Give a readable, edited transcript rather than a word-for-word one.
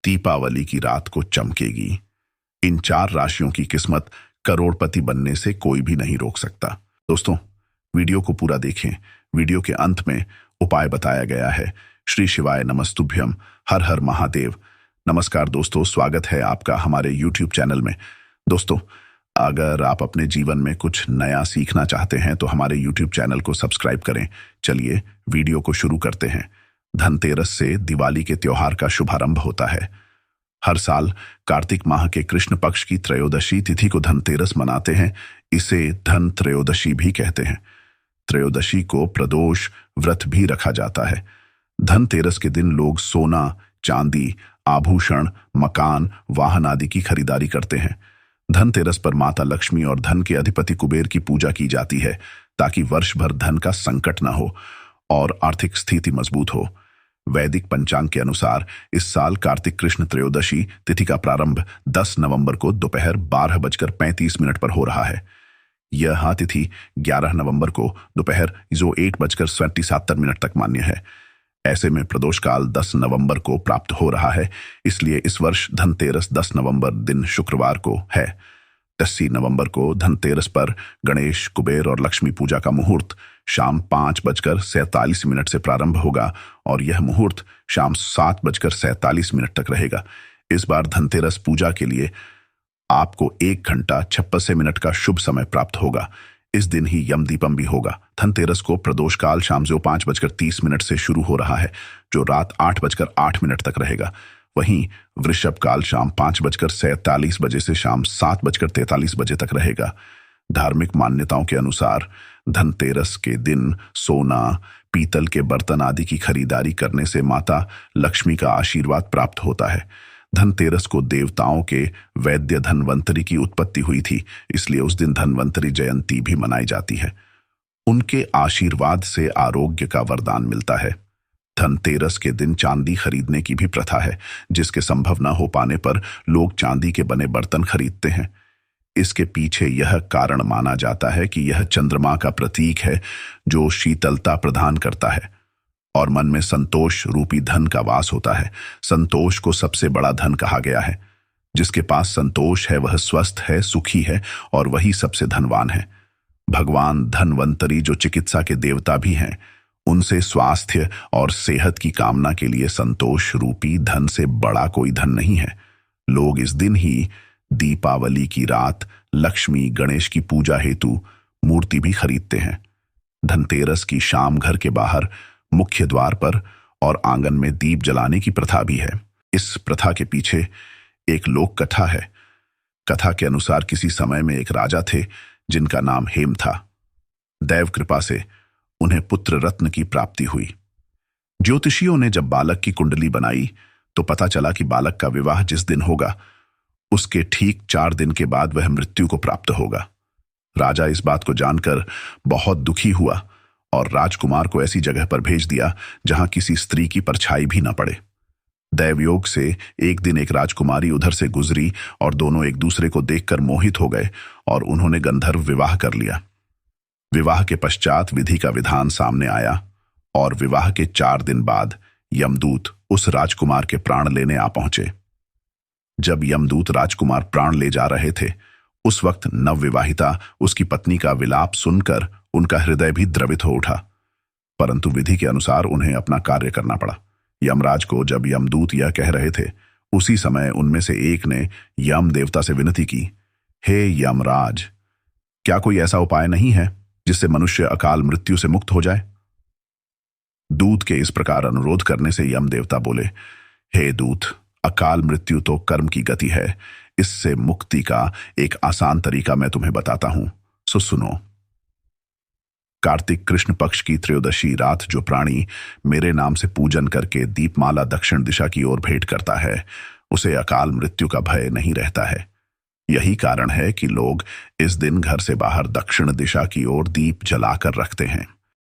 दीपावली की रात को चमकेगी। इन 4 राशियों की किस्मत करोड़पति बनने से कोई भी नहीं रोक सकता। दोस्तों, वीडियो को पूरा देखें। वीडियो के अंत में उपाय बताया गया है। श्री शिवाय नमस्तुभ्यम, हर हर महादेव। नमस्कार दोस्तों, स्वागत है आपका हमारे YouTube चैनल में। दोस्तों, अगर आप अपने जीवन में कुछ नया सीखना चाहते हैं तो हमारे YouTube चैनल को सब्सक्राइब करें। चलिए वीडियो को शुरू करते हैं। धनतेरस से दिवाली के त्योहार का शुभारंभ होता है। हर साल कार्तिक माह के कृष्ण पक्ष की त्रयोदशी तिथि को धनतेरस मनाते हैं। इसे धन त्रयोदशी भी कहते हैं। त्रयोदशी को प्रदोष व्रत भी रखा जाता है। धनतेरस के दिन लोग सोना, चांदी, आभूषण, मकान, वाहन आदि की खरीदारी करते हैं। धनतेरस पर माता लक्ष्मी और धन के अधिपति कुबेर की पूजा की जाती है ताकि वर्ष भर धन का संकट न हो और आर्थिक स्थिति मजबूत हो। वैदिक पंचांग के अनुसार इस साल कार्तिक कृष्ण त्रयोदशी तिथि का प्रारंभ 10 नवंबर को दोपहर 12:35 पर हो रहा है। यह तिथि 11 नवंबर को दोपहर 1:37 तक मान्य है। ऐसे में प्रदोष काल 10 नवंबर को प्राप्त हो रहा है। इसलिए इस वर्ष धनतेरस 10 नवंबर दिन शुक्रवार को है। 10 नवंबर को धनतेरस पर गणेश, कुबेर और लक्ष्मी पूजा का मुहूर्त शाम 5:47 से प्रारंभ होगा और यह मुहूर्त शाम 7:47 तक रहेगा। इस बार धनतेरस पूजा के लिए आपको 1 घंटा 56 मिनट का शुभ समय प्राप्त होगा। इस दिन ही यम दीपम भी होगा। धनतेरस को प्रदोष काल शाम 5:30 से शुरू हो रहा है, जो रात 8:08 तक रहेगा। वहीं वृषभ काल शाम 5:47 से शाम 7:43 तक रहेगा। धार्मिक मान्यताओं के अनुसार धनतेरस के दिन सोना, पीतल के बर्तन आदि की खरीदारी करने से माता लक्ष्मी का आशीर्वाद प्राप्त होता है। धनतेरस को देवताओं के वैद्य धन्वंतरी की उत्पत्ति हुई थी, इसलिए उस दिन धन्वंतरी जयंती भी मनाई जाती है। उनके आशीर्वाद से आरोग्य का वरदान मिलता है। धनतेरस के दिन चांदी खरीदने की भी प्रथा है, जिसके संभव न हो पाने पर लोग चांदी के बने बर्तन खरीदते हैं। इसके पीछे यह कारण माना जाता है कि यह चंद्रमा का प्रतीक है, जो शीतलता प्रदान करता है और मन में संतोष रूपी धन का वास होता है। संतोष को सबसे बड़ा धन कहा गया है। जिसके पास संतोष है वह स्वस्थ है, सुखी है और वही सबसे धनवान है। भगवान धन्वंतरी, जो चिकित्सा के देवता भी हैं, उनसे स्वास्थ्य और सेहत की कामना के लिए संतोष रूपी धन से बड़ा कोई धन नहीं है। लोग इस दिन ही दीपावली की रात लक्ष्मी गणेश की पूजा हेतु मूर्ति भी खरीदते हैं। धनतेरस की शाम घर के बाहर मुख्य द्वार पर और आंगन में दीप जलाने की प्रथा भी है। इस प्रथा के पीछे एक लोक कथा है। कथा के अनुसार किसी समय में एक राजा थे जिनका नाम हेम था। दैव कृपा से उन्हें पुत्र रत्न की प्राप्ति हुई। ज्योतिषियों ने जब बालक की कुंडली बनाई तो पता चला कि बालक का विवाह जिस दिन होगा उसके ठीक 4 दिन के बाद वह मृत्यु को प्राप्त होगा। राजा इस बात को जानकर बहुत दुखी हुआ और राजकुमार को ऐसी जगह पर भेज दिया जहां किसी स्त्री की परछाई भी न पड़े। दैवयोग से एक दिन एक राजकुमारी उधर से गुजरी और दोनों एक दूसरे को देखकर मोहित हो गए और उन्होंने गंधर्व विवाह कर लिया। विवाह के पश्चात विधि का विधान सामने आया और विवाह के 4 दिन बाद यमदूत उस राजकुमार के प्राण लेने आ पहुंचे। जब यमदूत राजकुमार प्राण ले जा रहे थे, उस वक्त नवविवाहिता उसकी पत्नी का विलाप सुनकर उनका हृदय भी द्रवित हो उठा, परंतु विधि के अनुसार उन्हें अपना कार्य करना पड़ा। यमराज को जब यमदूत यह कह रहे थे, उसी समय उनमें से एक ने यम देवता से विनती की, हे यमराज, क्या कोई ऐसा उपाय नहीं है जिससे मनुष्य अकाल मृत्यु से मुक्त हो जाए? दूत के इस प्रकार अनुरोध करने से यम देवता बोले, हे दूत, अकाल मृत्यु तो कर्म की गति है। इससे मुक्ति का एक आसान तरीका मैं तुम्हें बताता हूं, सो सुनो। कार्तिक कृष्ण पक्ष की त्रयोदशी रात जो प्राणी मेरे नाम से पूजन करके दीपमाला दक्षिण दिशा की ओर भेंट करता है, उसे अकाल मृत्यु का भय नहीं रहता है। यही कारण है कि लोग इस दिन घर से बाहर दक्षिण दिशा की ओर दीप जलाकर रखते हैं।